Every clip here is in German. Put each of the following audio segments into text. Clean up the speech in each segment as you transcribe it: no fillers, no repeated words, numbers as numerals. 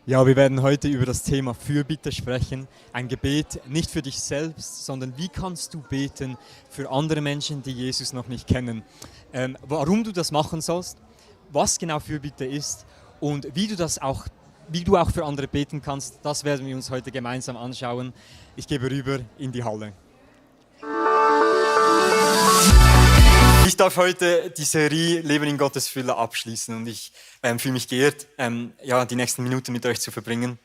Ja, wir werden heute über das Thema Fürbitte sprechen. Ein Gebet nicht für dich selbst, sondern wie kannst du beten für andere Menschen, die Jesus noch nicht kennen. Warum du das machen sollst, was genau Fürbitte ist und wie du auch für andere beten kannst, das werden wir uns heute gemeinsam anschauen. Ich gebe rüber in die Halle. Ich darf heute die Serie Leben in Gottes Fülle abschließen und ich fühle mich geehrt, die nächsten Minuten mit euch zu verbringen.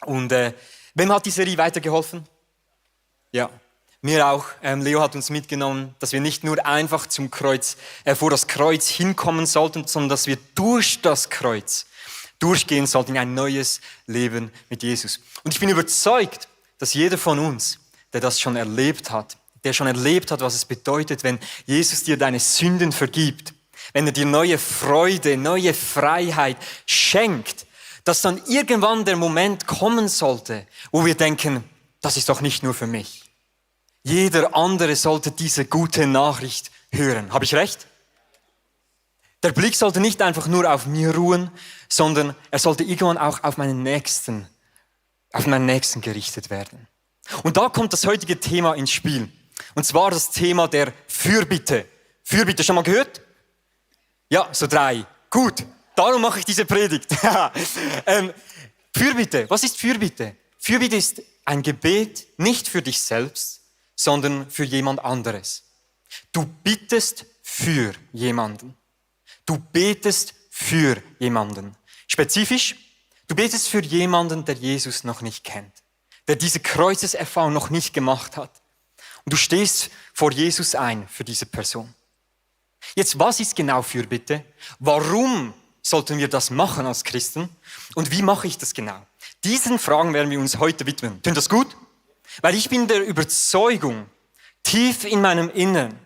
Und wem hat die Serie weitergeholfen? Ja, mir auch. Leo hat uns mitgenommen, dass wir nicht nur einfach vor das Kreuz hinkommen sollten, sondern dass wir durch das Kreuz durchgehen sollten in ein neues Leben mit Jesus. Und ich bin überzeugt, dass jeder von uns, der das schon erlebt hat, was es bedeutet, wenn Jesus dir deine Sünden vergibt, wenn er dir neue Freude, neue Freiheit schenkt, dass dann irgendwann der Moment kommen sollte, wo wir denken, das ist doch nicht nur für mich. Jeder andere sollte diese gute Nachricht hören. Habe ich recht? Der Blick sollte nicht einfach nur auf mir ruhen, sondern er sollte irgendwann auch auf meinen Nächsten gerichtet werden. Und da kommt das heutige Thema ins Spiel. Und zwar das Thema der Fürbitte. Fürbitte, schon mal gehört? Ja, so 3. Gut, darum mache ich diese Predigt. Fürbitte, was ist Fürbitte? Fürbitte ist ein Gebet nicht für dich selbst, sondern für jemand anderes. Du bittest für jemanden. Du betest für jemanden. Spezifisch, du betest für jemanden, der Jesus noch nicht kennt, der diese Kreuzeserfahrung noch nicht gemacht hat. Und du stehst vor Jesus ein für diese Person. Jetzt, was ist genau Fürbitte? Warum sollten wir das machen als Christen? Und wie mache ich das genau? Diesen Fragen werden wir uns heute widmen. Klingt das gut? Weil ich bin der Überzeugung, tief in meinem Innern,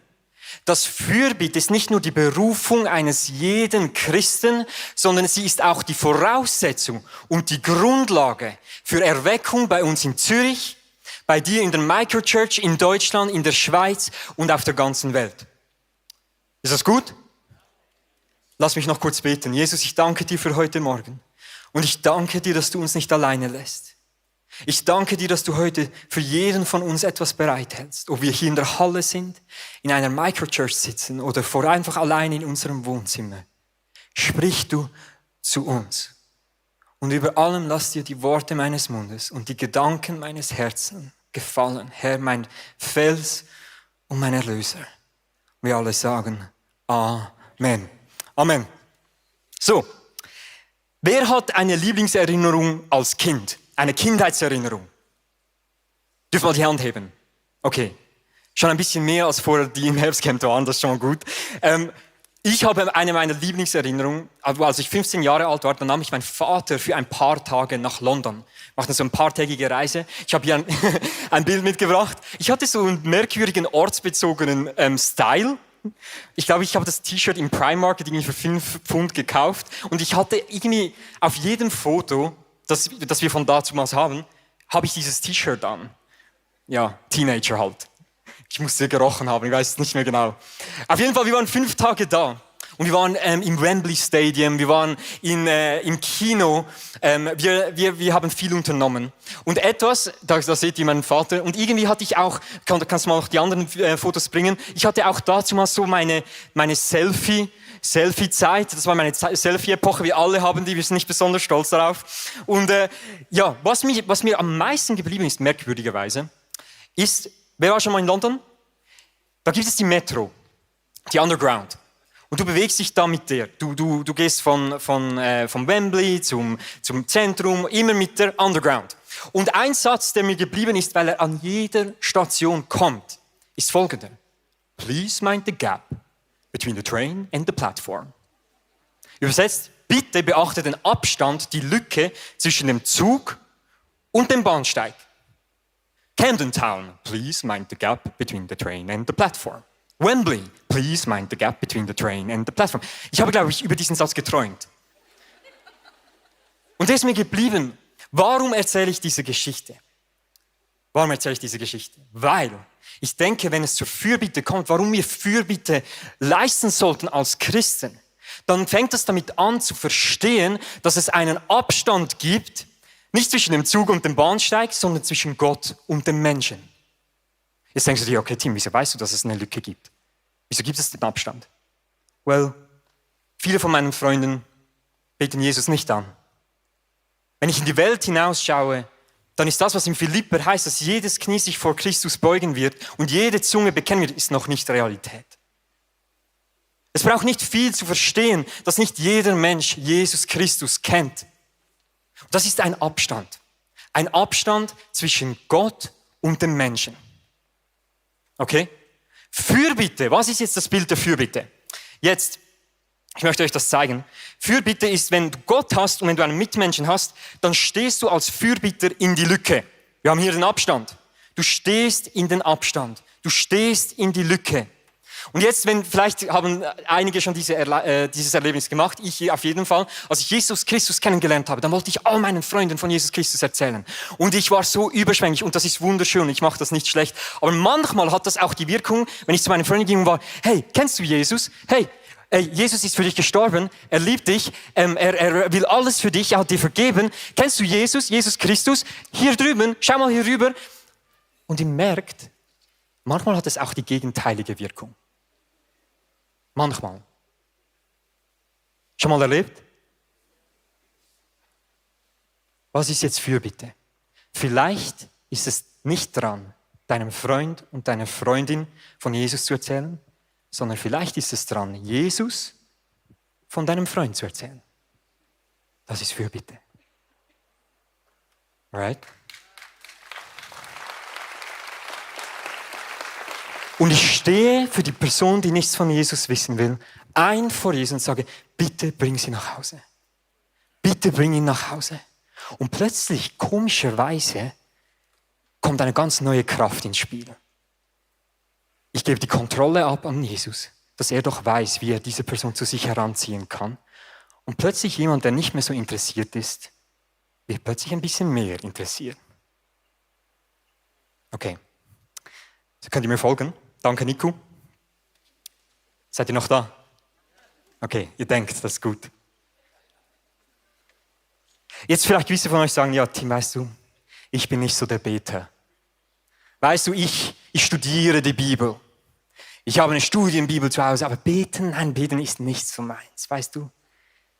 dass Fürbitte ist nicht nur die Berufung eines jeden Christen, sondern sie ist auch die Voraussetzung und die Grundlage für Erweckung bei uns in Zürich, bei dir in der Microchurch in Deutschland, in der Schweiz und auf der ganzen Welt. Ist das gut? Lass mich noch kurz beten. Jesus, ich danke dir für heute Morgen. Und ich danke dir, dass du uns nicht alleine lässt. Ich danke dir, dass du heute für jeden von uns etwas bereithältst. Ob wir hier in der Halle sind, in einer Microchurch sitzen oder einfach allein in unserem Wohnzimmer. Sprich du zu uns. Und über allem lass dir die Worte meines Mundes und die Gedanken meines Herzens gefallen. Herr, mein Fels und mein Erlöser. Wir alle sagen Amen. Amen. So, wer hat eine Lieblingserinnerung als Kind? Eine Kindheitserinnerung? Dürft mal die Hand heben. Okay, schon ein bisschen mehr als vorher die im Herbstcamp waren, das ist schon mal gut. Ich habe eine meiner Lieblingserinnerungen, als ich 15 Jahre alt war, dann nahm ich meinen Vater für ein paar Tage nach London. Machte so eine paartägige Reise. Ich habe hier ein Bild mitgebracht. Ich hatte so einen merkwürdigen, ortsbezogenen Style. Ich glaube, ich habe das T-Shirt im Primark irgendwie für 5 Pfund gekauft. Und ich hatte irgendwie auf jedem Foto, das wir von damals haben, habe ich dieses T-Shirt an. Ja, Teenager halt. Ich musste gerochen haben, ich weiß es nicht mehr genau. Auf jeden Fall, wir waren 5 Tage da. Und wir waren im Wembley Stadium, wir waren im Kino, wir haben viel unternommen. Und etwas, da seht ihr meinen Vater, und irgendwie hatte ich auch, kannst du mal noch die anderen Fotos bringen, ich hatte auch dazu mal so meine Selfie-Zeit, das war meine Selfie-Epoche, wir alle haben die, wir sind nicht besonders stolz darauf. Und was mir am meisten geblieben ist, merkwürdigerweise, ist, wer war schon mal in London? Da gibt es die Metro, die Underground. Und du bewegst dich da mit der. Du gehst von Wembley zum Zentrum, immer mit der Underground. Und ein Satz, der mir geblieben ist, weil er an jeder Station kommt, ist folgender. Please mind the gap between the train and the platform. Übersetzt, bitte beachte den Abstand, die Lücke zwischen dem Zug und dem Bahnsteig. Camden Town, please mind the gap between the train and the platform. Wembley, please mind the gap between the train and the platform. Ich habe, glaube ich, über diesen Satz geträumt. Und der ist mir geblieben. Warum erzähle ich diese Geschichte? Weil ich denke, wenn es zur Fürbitte kommt, warum wir Fürbitte leisten sollten als Christen, dann fängt es damit an zu verstehen, dass es einen Abstand gibt, nicht zwischen dem Zug und dem Bahnsteig, sondern zwischen Gott und dem Menschen. Jetzt denkst du dir, okay Tim, wieso weißt du, dass es eine Lücke gibt? Wieso gibt es den Abstand? Well, viele von meinen Freunden beten Jesus nicht an. Wenn ich in die Welt hinausschaue, dann ist das, was im Philipper heißt, dass jedes Knie sich vor Christus beugen wird und jede Zunge bekennen wird, ist noch nicht Realität. Es braucht nicht viel zu verstehen, dass nicht jeder Mensch Jesus Christus kennt. Und das ist ein Abstand. Ein Abstand zwischen Gott und dem Menschen. Okay? Fürbitte. Was ist jetzt das Bild der Fürbitte? Jetzt, ich möchte euch das zeigen. Fürbitte ist, wenn du Gott hast und wenn du einen Mitmenschen hast, dann stehst du als Fürbitter in die Lücke. Wir haben hier den Abstand. Du stehst in den Abstand. Du stehst in die Lücke. Und jetzt, vielleicht haben einige schon dieses Erlebnis gemacht, ich auf jeden Fall, als ich Jesus Christus kennengelernt habe, dann wollte ich all meinen Freunden von Jesus Christus erzählen. Und ich war so überschwänglich und das ist wunderschön, ich mache das nicht schlecht. Aber manchmal hat das auch die Wirkung, wenn ich zu meinen Freunden ging und war, hey, kennst du Jesus? Hey, Jesus ist für dich gestorben, er liebt dich, er will alles für dich, er hat dir vergeben. Kennst du Jesus, Jesus Christus? Hier drüben, schau mal hier rüber. Und ihr merkt, manchmal hat es auch die gegenteilige Wirkung. Manchmal. Schon mal erlebt? Was ist jetzt Fürbitte? Vielleicht ist es nicht dran, deinem Freund und deiner Freundin von Jesus zu erzählen, sondern vielleicht ist es dran, Jesus von deinem Freund zu erzählen. Das ist Fürbitte. Right? Und ich stehe für die Person, die nichts von Jesus wissen will, ein vor Jesus und sage, bitte bring sie nach Hause. Bitte bring ihn nach Hause. Und plötzlich, komischerweise, kommt eine ganz neue Kraft ins Spiel. Ich gebe die Kontrolle ab an Jesus, dass er doch weiß, wie er diese Person zu sich heranziehen kann. Und plötzlich jemand, der nicht mehr so interessiert ist, wird plötzlich ein bisschen mehr interessieren. Okay. Könnt ihr mir folgen? Danke, Nico. Seid ihr noch da? Okay, ihr denkt, das ist gut. Jetzt vielleicht gewisse von euch sagen, ja, Tim, weißt du, ich bin nicht so der Beter. Weißt du, ich studiere die Bibel. Ich habe eine Studienbibel zu Hause, aber nein, beten ist nicht so meins, weißt du.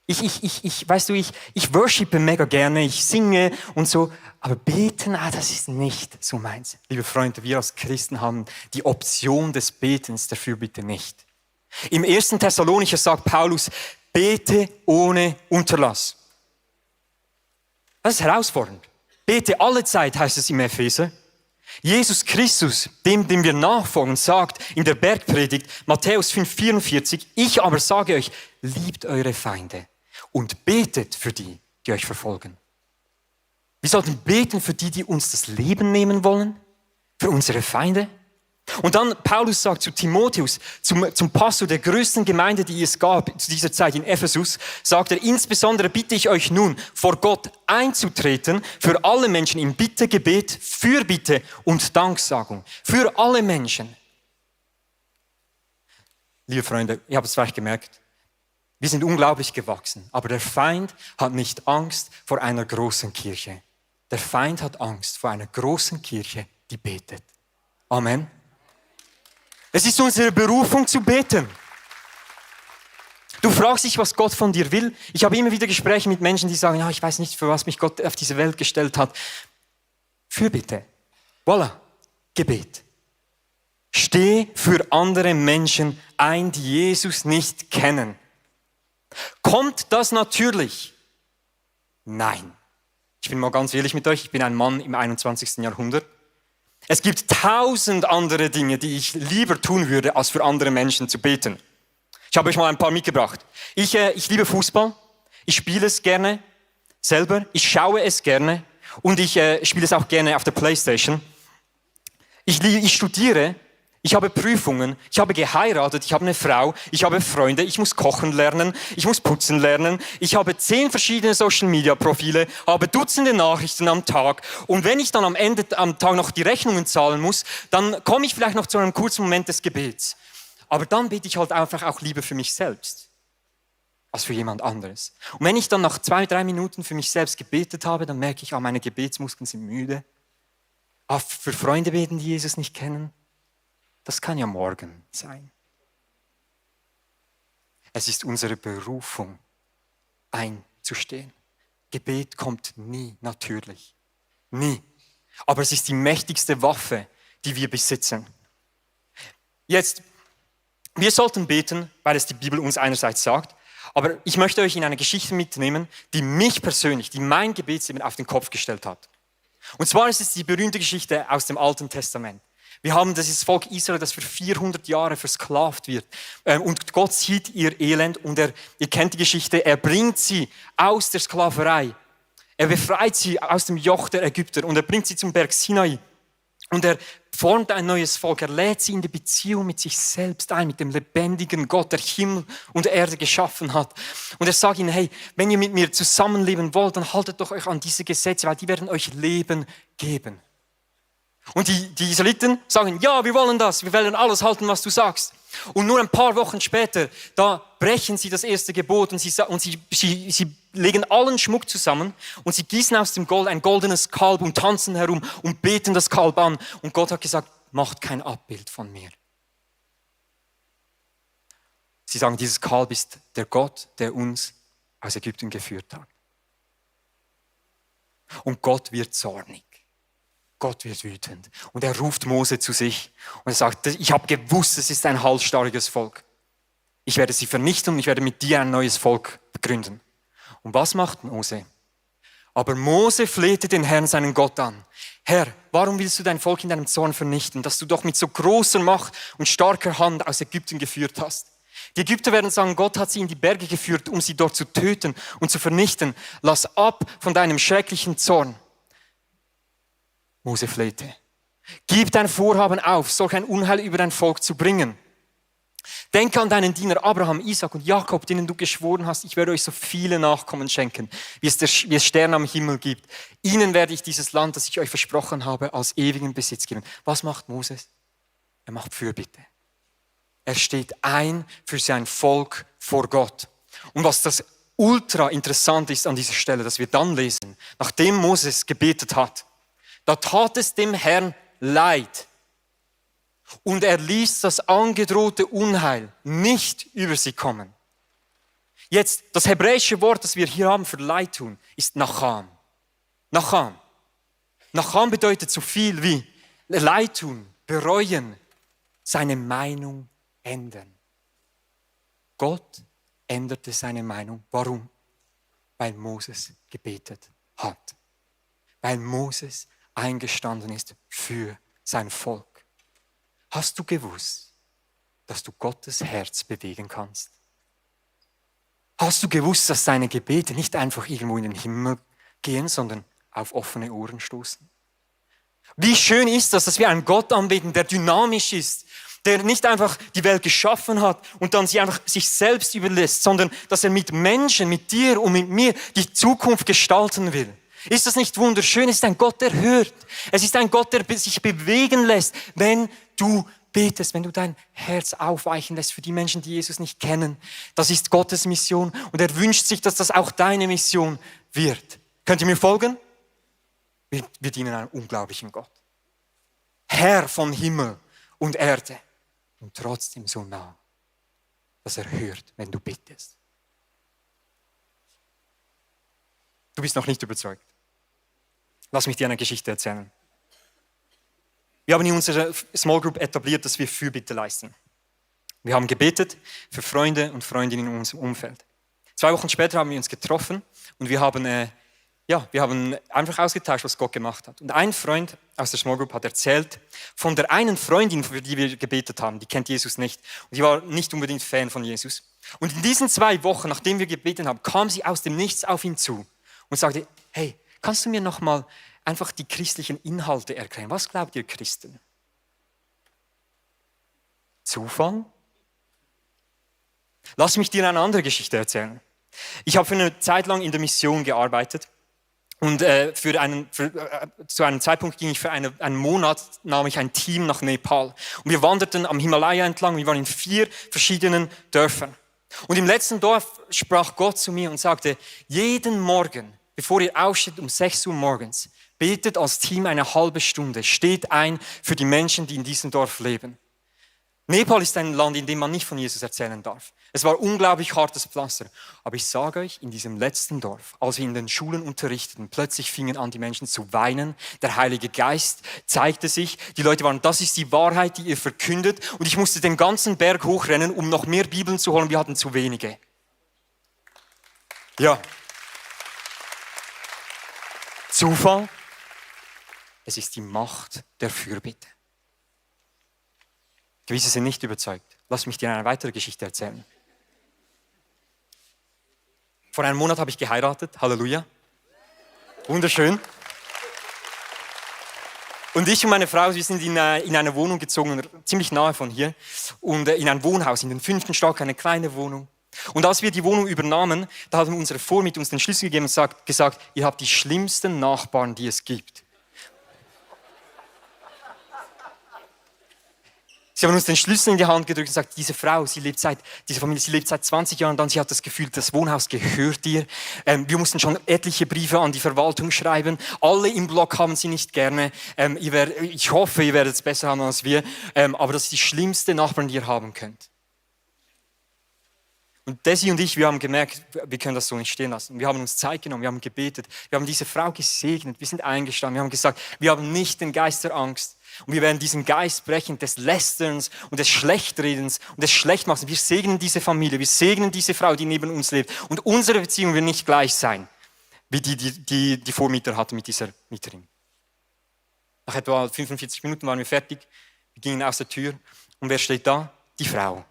Ich worshipe mega gerne, ich singe und so, aber beten, das ist nicht so meins. Liebe Freunde, wir als Christen haben die Option des Betens dafür bitte nicht. Im 1. Thessalonicher sagt Paulus, bete ohne Unterlass. Das ist herausfordernd. Bete alle Zeit, heißt es im Epheser. Jesus Christus, dem wir nachfolgen, sagt in der Bergpredigt, Matthäus 5,44, ich aber sage euch, liebt eure Feinde und betet für die, die euch verfolgen. Wir sollten beten für die, die uns das Leben nehmen wollen, für unsere Feinde. Und dann Paulus sagt zu Timotheus, zum Pastor der größten Gemeinde, die es gab zu dieser Zeit in Ephesus, sagt er, insbesondere bitte ich euch nun, vor Gott einzutreten, für alle Menschen in Bitte, Gebet, Fürbitte und Danksagung. Für alle Menschen. Liebe Freunde, ihr habt es vielleicht gemerkt, wir sind unglaublich gewachsen, aber der Feind hat nicht Angst vor einer großen Kirche. Der Feind hat Angst vor einer großen Kirche, die betet. Amen. Es ist unsere Berufung zu beten. Du fragst dich, was Gott von dir will. Ich habe immer wieder Gespräche mit Menschen, die sagen, ja, ich weiß nicht, für was mich Gott auf diese Welt gestellt hat. Fürbitte. Voilà. Gebet. Steh für andere Menschen ein, die Jesus nicht kennen. Kommt das natürlich? Nein. Ich bin mal ganz ehrlich mit euch, ich bin ein Mann im 21. Jahrhundert. Es gibt 1000 andere Dinge, die ich lieber tun würde, als für andere Menschen zu beten. Ich habe euch mal ein paar mitgebracht. Ich liebe Fußball, ich spiele es gerne selber, ich schaue es gerne und ich spiele es auch gerne auf der Playstation. Ich studiere, ich habe Prüfungen, ich habe geheiratet, ich habe eine Frau, ich habe Freunde, ich muss kochen lernen, ich muss putzen lernen, ich habe 10 verschiedene Social-Media-Profile, habe Dutzende Nachrichten am Tag und wenn ich dann am Ende am Tag noch die Rechnungen zahlen muss, dann komme ich vielleicht noch zu einem kurzen Moment des Gebets. Aber dann bete ich halt einfach auch lieber für mich selbst. als für jemand anderes. Und wenn ich dann nach 2-3 Minuten für mich selbst gebetet habe, dann merke ich, meine Gebetsmuskeln sind müde. Für Freunde beten, die Jesus nicht kennen, das kann ja morgen sein. Es ist unsere Berufung, einzustehen. Gebet kommt nie natürlich. Nie. Aber es ist die mächtigste Waffe, die wir besitzen. Jetzt, wir sollten beten, weil es die Bibel uns einerseits sagt, aber ich möchte euch in eine Geschichte mitnehmen, die mich persönlich, die mein Gebetsleben auf den Kopf gestellt hat. Und zwar ist es die berühmte Geschichte aus dem Alten Testament. Wir haben dieses Volk Israel, das für 400 Jahre versklavt wird. Und Gott sieht ihr Elend und ihr kennt die Geschichte, er bringt sie aus der Sklaverei. Er befreit sie aus dem Joch der Ägypter und er bringt sie zum Berg Sinai. Und er formt ein neues Volk. Er lädt sie in die Beziehung mit sich selbst ein, mit dem lebendigen Gott, der Himmel und Erde geschaffen hat. Und er sagt ihnen, hey, wenn ihr mit mir zusammenleben wollt, dann haltet doch euch an diese Gesetze, weil die werden euch Leben geben. Und die Israeliten sagen, ja, wir wollen das, wir werden alles halten, was du sagst. Und nur ein paar Wochen später, da brechen sie das erste Gebot und sie legen allen Schmuck zusammen und sie gießen aus dem Gold ein goldenes Kalb und tanzen herum und beten das Kalb an. Und Gott hat gesagt, macht kein Abbild von mir. Sie sagen, dieses Kalb ist der Gott, der uns aus Ägypten geführt hat. Und Gott wird zornig. Gott wird wütend und er ruft Mose zu sich und er sagt, ich habe gewusst, es ist ein halsstarriges Volk. Ich werde sie vernichten und ich werde mit dir ein neues Volk gründen. Und was macht Mose? Aber Mose flehte den Herrn, seinen Gott, an. Herr, warum willst du dein Volk in deinem Zorn vernichten, das du doch mit so großer Macht und starker Hand aus Ägypten geführt hast? Die Ägypter werden sagen, Gott hat sie in die Berge geführt, um sie dort zu töten und zu vernichten. Lass ab von deinem schrecklichen Zorn. Mose flehte. Gib dein Vorhaben auf, solch ein Unheil über dein Volk zu bringen. Denke an deinen Diener Abraham, Isaac und Jakob, denen du geschworen hast, ich werde euch so viele Nachkommen schenken, wie es Sterne am Himmel gibt. Ihnen werde ich dieses Land, das ich euch versprochen habe, als ewigen Besitz geben. Was macht Moses? Er macht Fürbitte. Er steht ein für sein Volk vor Gott. Und was das ultra interessant ist an dieser Stelle, dass wir dann lesen, nachdem Moses gebetet hat, da tat es dem Herrn leid und er ließ das angedrohte Unheil nicht über sie kommen. Jetzt, das hebräische Wort, das wir hier haben für Leid tun, ist Nacham. Nacham. Nacham bedeutet so viel wie Leid tun, bereuen, seine Meinung ändern. Gott änderte seine Meinung. Warum? Weil Moses gebetet hat. Weil Moses eingestanden ist für sein Volk. Hast du gewusst, dass du Gottes Herz bewegen kannst? Hast du gewusst, dass deine Gebete nicht einfach irgendwo in den Himmel gehen, sondern auf offene Ohren stoßen? Wie schön ist das, dass wir einen Gott anbeten, der dynamisch ist, der nicht einfach die Welt geschaffen hat und dann sie einfach sich selbst überlässt, sondern dass er mit Menschen, mit dir und mit mir die Zukunft gestalten will. Ist das nicht wunderschön? Es ist ein Gott, der hört. Es ist ein Gott, der sich bewegen lässt, wenn du betest, wenn du dein Herz aufweichen lässt für die Menschen, die Jesus nicht kennen. Das ist Gottes Mission und er wünscht sich, dass das auch deine Mission wird. Könnt ihr mir folgen? Wir dienen einem unglaublichen Gott. Herr von Himmel und Erde und trotzdem so nah, dass er hört, wenn du bittest. Du bist noch nicht überzeugt. Lass mich dir eine Geschichte erzählen. Wir haben in unserer Small Group etabliert, dass wir Fürbitte leisten. Wir haben gebetet für Freunde und Freundinnen in unserem Umfeld. 2 Wochen später haben wir uns getroffen und wir haben einfach ausgetauscht, was Gott gemacht hat. Und ein Freund aus der Small Group hat erzählt von der einen Freundin, für die wir gebetet haben. Die kennt Jesus nicht und die war nicht unbedingt Fan von Jesus. Und in diesen 2 Wochen, nachdem wir gebetet haben, kam sie aus dem Nichts auf ihn zu und sagte, hey, kannst du mir nochmal einfach die christlichen Inhalte erklären? Was glaubt ihr Christen? Zufall? Lass mich dir eine andere Geschichte erzählen. Ich habe für eine Zeit lang in der Mission gearbeitet und zu einem Zeitpunkt ging ich für einen Monat, nahm ich ein Team nach Nepal. Und wir wanderten am Himalaya entlang, wir waren in 4 verschiedenen Dörfern. Und im letzten Dorf sprach Gott zu mir und sagte, jeden Morgen, bevor ihr aufsteht um 6 Uhr morgens, betet als Team eine halbe Stunde, steht ein für die Menschen, die in diesem Dorf leben. Nepal ist ein Land, in dem man nicht von Jesus erzählen darf. Es war unglaublich hartes Pflaster. Aber ich sage euch, in diesem letzten Dorf, als wir in den Schulen unterrichteten, plötzlich fingen an, die Menschen zu weinen. Der Heilige Geist zeigte sich. Die Leute waren, das ist die Wahrheit, die ihr verkündet. Und ich musste den ganzen Berg hochrennen, um noch mehr Bibeln zu holen. Wir hatten zu wenige. Ja. Zufall? Es ist die Macht der Fürbitte. Gewisse sind nicht überzeugt. Lass mich dir eine weitere Geschichte erzählen. Vor einem Monat habe ich geheiratet. Halleluja. Wunderschön. Und ich und meine Frau, wir sind in eine Wohnung gezogen, ziemlich nahe von hier. Und in ein Wohnhaus, in den 5. Stock, eine kleine Wohnung. Und als wir die Wohnung übernahmen, da haben unsere Vormieter uns den Schlüssel gegeben und gesagt, ihr habt die schlimmsten Nachbarn, die es gibt. Sie haben uns den Schlüssel in die Hand gedrückt und gesagt, diese Frau, diese Familie, sie lebt seit 20 Jahren da und sie hat das Gefühl, das Wohnhaus gehört ihr. Wir mussten schon etliche Briefe an die Verwaltung schreiben. Alle im Block haben sie nicht gerne. Ich hoffe, ihr werdet es besser haben als wir. Aber das ist die schlimmste Nachbarn, die ihr haben könnt. Und Desi und ich, wir haben gemerkt, wir können das so nicht stehen lassen. Wir haben uns Zeit genommen, wir haben gebetet, wir haben diese Frau gesegnet, wir sind eingestanden, wir haben gesagt, wir haben nicht den Geist der Angst. Und wir werden diesen Geist brechen des Lästerns und des Schlechtredens und des Schlechtmachens. Wir segnen diese Familie, wir segnen diese Frau, die neben uns lebt. Und unsere Beziehung wird nicht gleich sein, wie die Vormieter hatten mit dieser Mieterin. Nach etwa 45 Minuten waren wir fertig, wir gingen aus der Tür und wer steht da? Die Frau.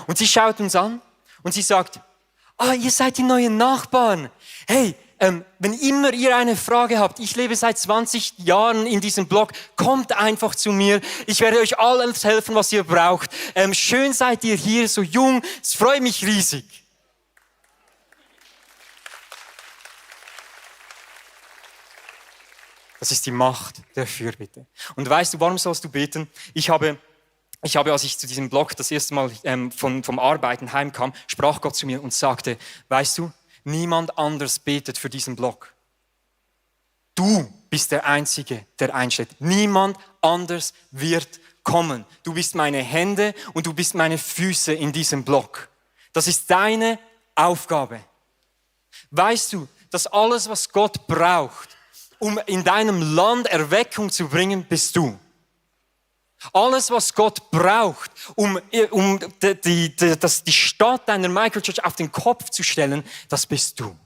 Und sie schaut uns an und sie sagt, ihr seid die neuen Nachbarn. Hey, wenn immer ihr eine Frage habt, ich lebe seit 20 Jahren in diesem Block, kommt einfach zu mir. Ich werde euch alles helfen, was ihr braucht. Schön seid ihr hier, so jung, es freut mich riesig. Das ist die Macht der Fürbitte. Und weißt du, warum sollst du beten? Ich habe, als ich zu diesem Blog das erste Mal vom Arbeiten heimkam, sprach Gott zu mir und sagte, weißt du, niemand anders betet für diesen Block. Du bist der Einzige, der einsteht. Niemand anders wird kommen. Du bist meine Hände und du bist meine Füße in diesem Block. Das ist deine Aufgabe. Weißt du, dass alles, was Gott braucht, um in deinem Land Erweckung zu bringen, bist du. Alles, was Gott braucht, um die Stadt deiner Microchurch auf den Kopf zu stellen, das bist du.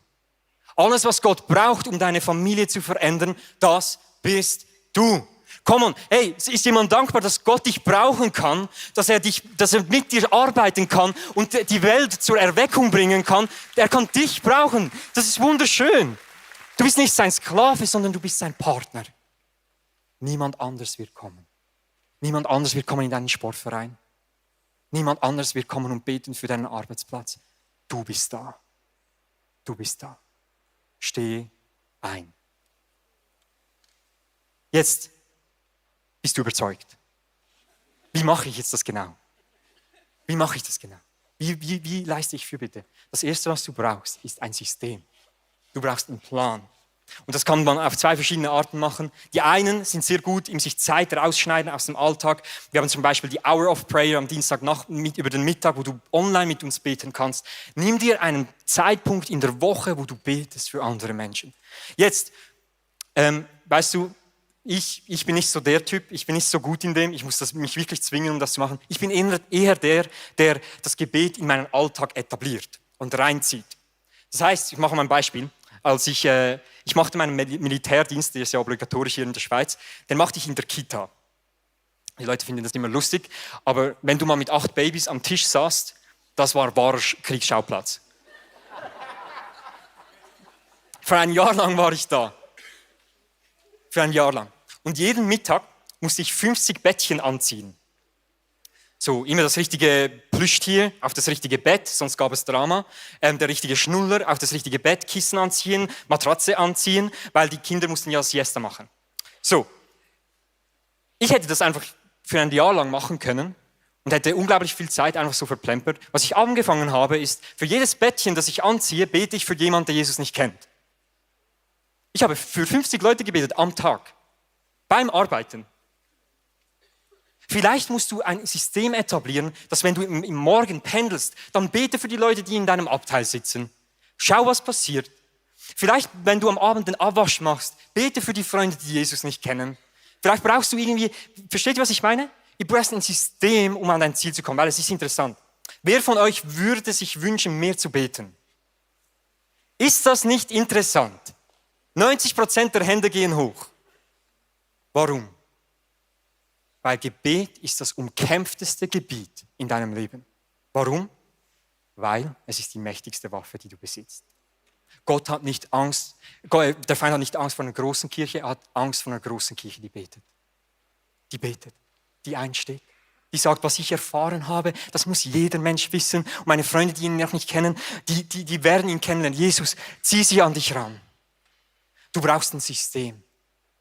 Alles, was Gott braucht, um deine Familie zu verändern, das bist du. Komm on, hey, ist jemand dankbar, dass Gott dich brauchen kann, dass er mit dir arbeiten kann und die Welt zur Erweckung bringen kann? Er kann dich brauchen. Das ist wunderschön. Du bist nicht sein Sklave, sondern du bist sein Partner. Niemand anders wird kommen. Niemand anders wird kommen in deinen Sportverein. Niemand anders wird kommen und beten für deinen Arbeitsplatz. Du bist da. Du bist da. Steh ein. Jetzt bist du überzeugt. Wie mache ich jetzt das genau? Wie mache ich das genau? Wie leiste ich Fürbitte? Das Erste, was du brauchst, ist ein System. Du brauchst einen Plan. Und das kann man auf 2 verschiedene Arten machen. Die einen sind sehr gut im sich Zeit rausschneiden aus dem Alltag. Wir haben zum Beispiel die Hour of Prayer am Dienstag über den Mittag, wo du online mit uns beten kannst. Nimm dir einen Zeitpunkt in der Woche, wo du betest für andere Menschen. Jetzt, weißt du, ich bin nicht so der Typ, ich bin nicht so gut in dem, ich muss mich wirklich zwingen, um das zu machen. Ich bin eher der das Gebet in meinen Alltag etabliert und reinzieht. Das heißt, ich mache mal ein Beispiel. Als ich machte meinen Militärdienst, der ist ja obligatorisch hier in der Schweiz, den machte ich in der Kita. Die Leute finden das immer lustig, aber wenn du mal mit 8 Babys am Tisch saßt, das war wahrer Kriegsschauplatz. Für ein Jahr lang war ich da. Für ein Jahr lang. Und jeden Mittag musste ich 50 Bettchen anziehen. So, immer das richtige Plüschtier auf das richtige Bett, sonst gab es Drama. Der richtige Schnuller auf das richtige Bett, Kissen anziehen, Matratze anziehen, weil die Kinder mussten ja Siesta machen. So, ich hätte das einfach für ein Jahr lang machen können und hätte unglaublich viel Zeit einfach so verplempert. Was ich angefangen habe, ist, für jedes Bettchen, das ich anziehe, bete ich für jemanden, der Jesus nicht kennt. Ich habe für 50 Leute gebetet am Tag, beim Arbeiten. Vielleicht musst du ein System etablieren, dass wenn du im Morgen pendelst, dann bete für die Leute, die in deinem Abteil sitzen. Schau, was passiert. Vielleicht, wenn du am Abend den Abwasch machst, bete für die Freunde, die Jesus nicht kennen. Vielleicht brauchst du irgendwie, versteht ihr, was ich meine? Du brauchst ein System, um an dein Ziel zu kommen, weil es ist interessant. Wer von euch würde sich wünschen, mehr zu beten? Ist das nicht interessant? 90% der Hände gehen hoch. Warum? Weil Gebet ist das umkämpfteste Gebiet in deinem Leben. Warum? Weil es ist die mächtigste Waffe, die du besitzt. Gott hat nicht Angst, der Feind hat nicht Angst vor einer großen Kirche, er hat Angst vor einer großen Kirche, die betet. Die einsteht, die sagt, was ich erfahren habe, das muss jeder Mensch wissen. Und meine Freunde, die ihn noch nicht kennen, die werden ihn kennenlernen. Jesus, zieh sie an dich ran. Du brauchst ein System.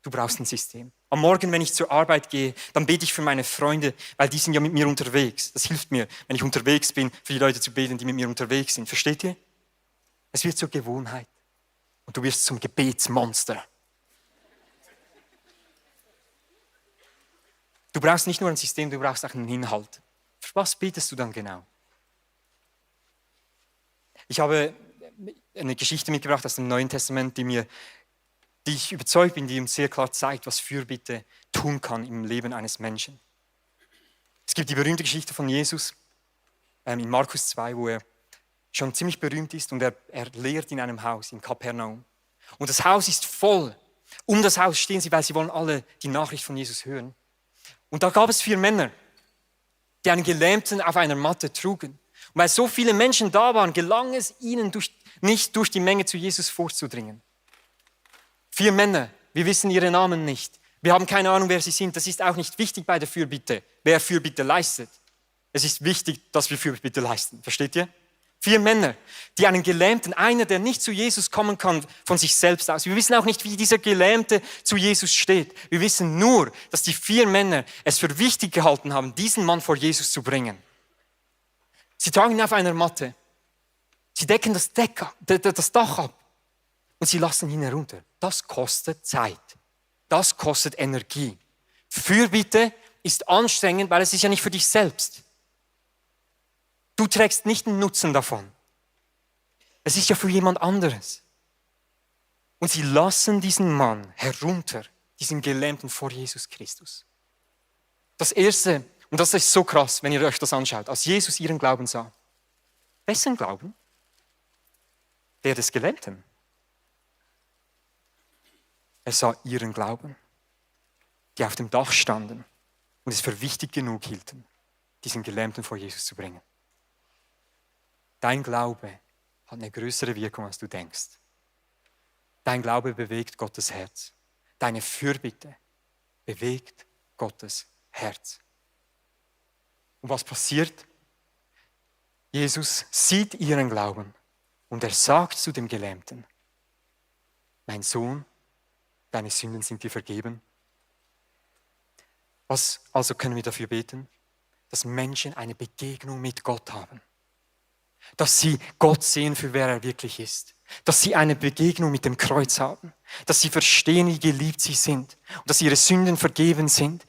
Du brauchst ein System. Am Morgen, wenn ich zur Arbeit gehe, dann bete ich für meine Freunde, weil die sind ja mit mir unterwegs. Das hilft mir, wenn ich unterwegs bin, für die Leute zu beten, die mit mir unterwegs sind. Versteht ihr? Es wird zur Gewohnheit und du wirst zum Gebetsmonster. Du brauchst nicht nur ein System, du brauchst auch einen Inhalt. Für was betest du dann genau? Ich habe eine Geschichte mitgebracht aus dem Neuen Testament, die ich überzeugt bin, die uns sehr klar zeigt, was Fürbitte tun kann im Leben eines Menschen. Es gibt die berühmte Geschichte von Jesus in Markus 2, wo er schon ziemlich berühmt ist und er lehrt in einem Haus in Kapernaum. Und das Haus ist voll. Um das Haus stehen sie, weil sie wollen alle die Nachricht von Jesus hören. Und da gab es 4 Männer, die einen Gelähmten auf einer Matte trugen. Und weil so viele Menschen da waren, gelang es ihnen nicht durch die Menge zu Jesus vorzudringen. 4 Männer, wir wissen ihre Namen nicht. Wir haben keine Ahnung, wer sie sind. Das ist auch nicht wichtig bei der Fürbitte, wer Fürbitte leistet. Es ist wichtig, dass wir Fürbitte leisten. Versteht ihr? 4 Männer, die einen Gelähmten, einer, der nicht zu Jesus kommen kann von sich selbst aus. Wir wissen auch nicht, wie dieser Gelähmte zu Jesus steht. Wir wissen nur, dass die 4 Männer es für wichtig gehalten haben, diesen Mann vor Jesus zu bringen. Sie tragen ihn auf einer Matte. Sie decken das Dach ab und sie lassen ihn herunter. Das kostet Zeit. Das kostet Energie. Fürbitte ist anstrengend, weil es ist ja nicht für dich selbst. Du trägst nicht einen Nutzen davon. Es ist ja für jemand anderes. Und sie lassen diesen Mann herunter, diesen Gelähmten vor Jesus Christus. Das Erste, und das ist so krass, wenn ihr euch das anschaut, als Jesus ihren Glauben sah. Wessen Glauben? Der des Gelähmten. Er sah ihren Glauben, die auf dem Dach standen und es für wichtig genug hielten, diesen Gelähmten vor Jesus zu bringen. Dein Glaube hat eine größere Wirkung, als du denkst. Dein Glaube bewegt Gottes Herz. Deine Fürbitte bewegt Gottes Herz. Und was passiert? Jesus sieht ihren Glauben und er sagt zu dem Gelähmten, mein Sohn, deine Sünden sind dir vergeben. Was also können wir dafür beten? Dass Menschen eine Begegnung mit Gott haben. Dass sie Gott sehen, für wer er wirklich ist. Dass sie eine Begegnung mit dem Kreuz haben. Dass sie verstehen, wie geliebt sie sind. Und dass ihre Sünden vergeben sind.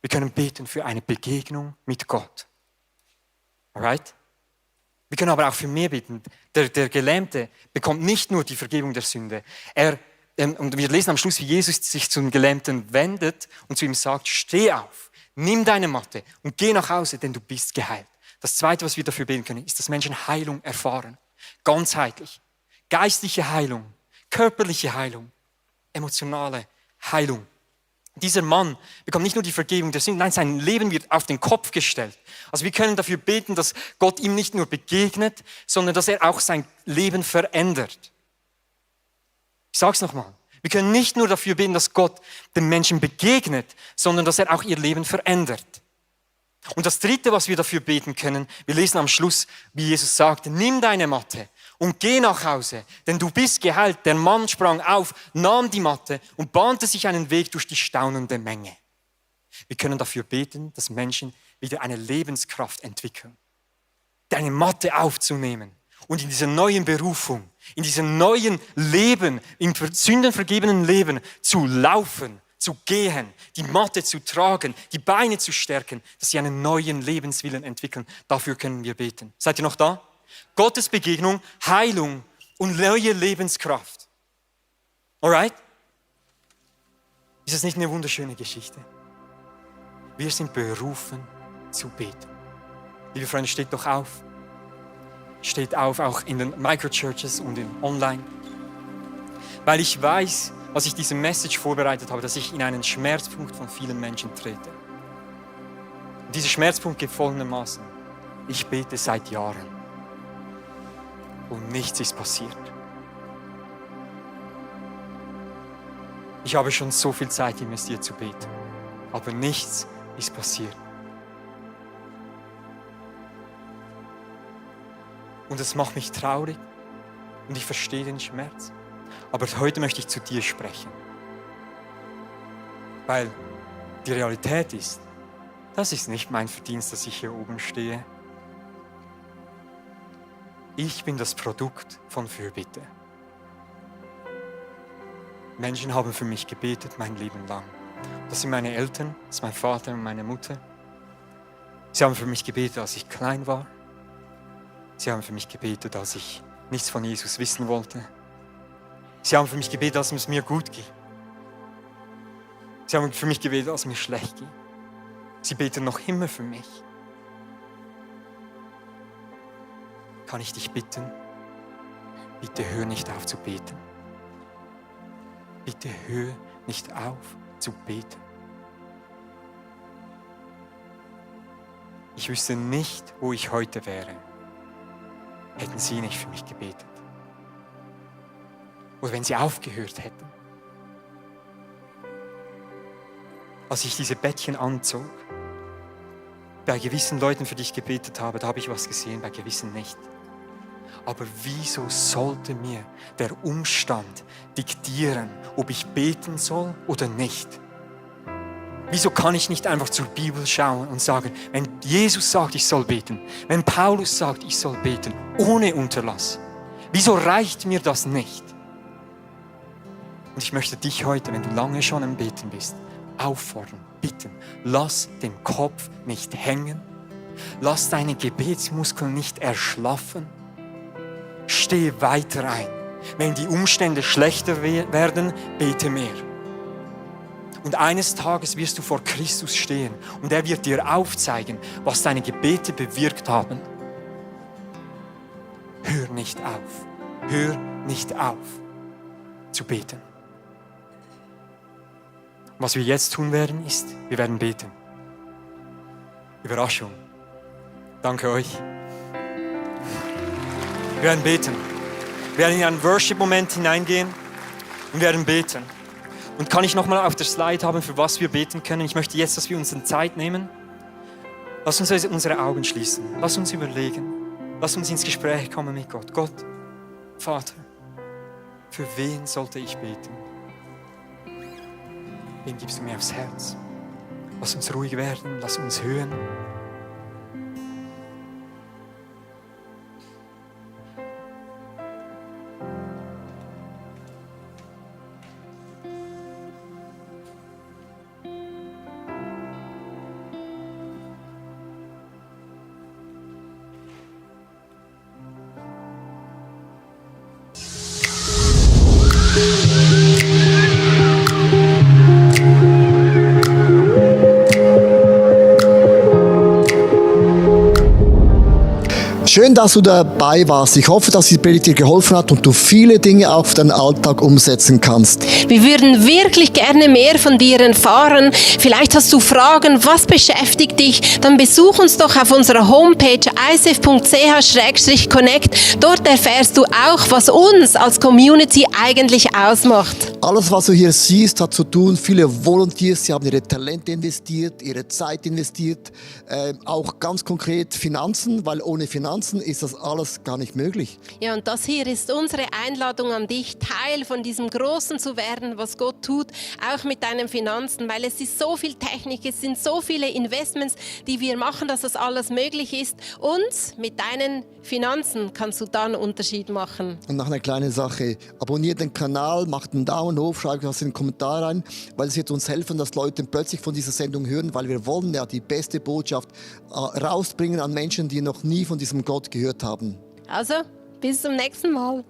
Wir können beten für eine Begegnung mit Gott. Alright? Wir können aber auch für mehr beten. Der Gelähmte bekommt nicht nur die Vergebung der Sünde. Und wir lesen am Schluss, wie Jesus sich zum Gelähmten wendet und zu ihm sagt, steh auf, nimm deine Matte und geh nach Hause, denn du bist geheilt. Das Zweite, was wir dafür beten können, ist, dass Menschen Heilung erfahren. Ganzheitlich. Geistliche Heilung, körperliche Heilung, emotionale Heilung. Dieser Mann bekommt nicht nur die Vergebung der Sünden, nein, sein Leben wird auf den Kopf gestellt. Also wir können dafür beten, dass Gott ihm nicht nur begegnet, sondern dass er auch sein Leben verändert. Ich sage es nochmal. Wir können nicht nur dafür beten, dass Gott den Menschen begegnet, sondern dass er auch ihr Leben verändert. Und das Dritte, was wir dafür beten können, wir lesen am Schluss, wie Jesus sagte, nimm deine Matte und geh nach Hause, denn du bist geheilt. Der Mann sprang auf, nahm die Matte und bahnte sich einen Weg durch die staunende Menge. Wir können dafür beten, dass Menschen wieder eine Lebenskraft entwickeln. Deine Matte aufzunehmen und in dieser neuen Berufung, in diesem neuen Leben, im sündenvergebenen Leben zu laufen, zu gehen, die Matte zu tragen, die Beine zu stärken, dass sie einen neuen Lebenswillen entwickeln. Dafür können wir beten. Seid ihr noch da? Gottes Begegnung, Heilung und neue Lebenskraft. Alright? Ist das nicht eine wunderschöne Geschichte? Wir sind berufen zu beten. Liebe Freunde, steht doch auf. Steht auf, auch in den Microchurches und online. Weil ich weiß, als ich diese Message vorbereitet habe, dass ich in einen Schmerzpunkt von vielen Menschen trete. Und dieser Schmerzpunkt geht folgendermaßen. Ich bete seit Jahren und nichts ist passiert. Ich habe schon so viel Zeit investiert zu beten, aber nichts ist passiert. Und das macht mich traurig und ich verstehe den Schmerz. Aber heute möchte ich zu dir sprechen. Weil die Realität ist, das ist nicht mein Verdienst, dass ich hier oben stehe. Ich bin das Produkt von Fürbitte. Menschen haben für mich gebetet mein Leben lang. Das sind meine Eltern, das ist mein Vater und meine Mutter. Sie haben für mich gebetet, als ich klein war. Sie haben für mich gebetet, als ich nichts von Jesus wissen wollte. Sie haben für mich gebetet, als es mir gut ging. Sie haben für mich gebetet, als es mir schlecht ging. Sie beten noch immer für mich. Kann ich dich bitten? Bitte hör nicht auf zu beten. Bitte hör nicht auf zu beten. Ich wüsste nicht, wo ich heute wäre, hätten Sie nicht für mich gebetet. Oder wenn Sie aufgehört hätten. Als ich diese Bettchen anzog, bei gewissen Leuten, für die ich gebetet habe, da habe ich was gesehen, bei gewissen nicht. Aber wieso sollte mir der Umstand diktieren, ob ich beten soll oder nicht? Wieso kann ich nicht einfach zur Bibel schauen und sagen, wenn Jesus sagt, ich soll beten, wenn Paulus sagt, ich soll beten, ohne Unterlass, wieso reicht mir das nicht? Und ich möchte dich heute, wenn du lange schon am Beten bist, auffordern, bitten, lass den Kopf nicht hängen, lass deine Gebetsmuskeln nicht erschlaffen, steh weiter ein. Wenn die Umstände schlechter werden, bete mehr. Und eines Tages wirst du vor Christus stehen und er wird dir aufzeigen, was deine Gebete bewirkt haben. Hör nicht auf zu beten. Was wir jetzt tun werden, ist, wir werden beten. Überraschung. Danke euch. Wir werden beten. Wir werden in einen Worship-Moment hineingehen und werden beten. Und kann ich nochmal auf der Slide haben, für was wir beten können? Ich möchte jetzt, dass wir uns Zeit nehmen. Lass uns unsere Augen schließen. Lass uns überlegen. Lass uns ins Gespräch kommen mit Gott. Gott, Vater, für wen sollte ich beten? Wen gibst du mir aufs Herz? Lass uns ruhig werden, lass uns hören. Schön, dass du dabei warst. Ich hoffe, dass die Predigt dir geholfen hat und du viele Dinge auf deinen Alltag umsetzen kannst. Wir würden wirklich gerne mehr von dir erfahren. Vielleicht hast du Fragen, was beschäftigt dich? Dann besuch uns doch auf unserer Homepage icf.ch/connect. Dort erfährst du auch, was uns als Community eigentlich ausmacht. Alles, was du hier siehst, hat zu tun, viele Volunteers, sie haben ihre Talente investiert, ihre Zeit investiert, auch ganz konkret Finanzen, weil ohne Finanzen ist das alles gar nicht möglich. Ja, und das hier ist unsere Einladung an dich, Teil von diesem Großen zu werden, was Gott tut, auch mit deinen Finanzen, weil es ist so viel Technik, es sind so viele Investments, die wir machen, dass das alles möglich ist. Und mit deinen Finanzen kannst du da einen Unterschied machen. Und noch eine kleine Sache, abonniert den Kanal, macht einen Daumen hoch, schreibt was in den Kommentar rein, weil es wird uns helfen, dass Leute plötzlich von dieser Sendung hören, weil wir wollen ja die beste Botschaft rausbringen an Menschen, die noch nie von diesem Gott gehört haben. Also, bis zum nächsten Mal.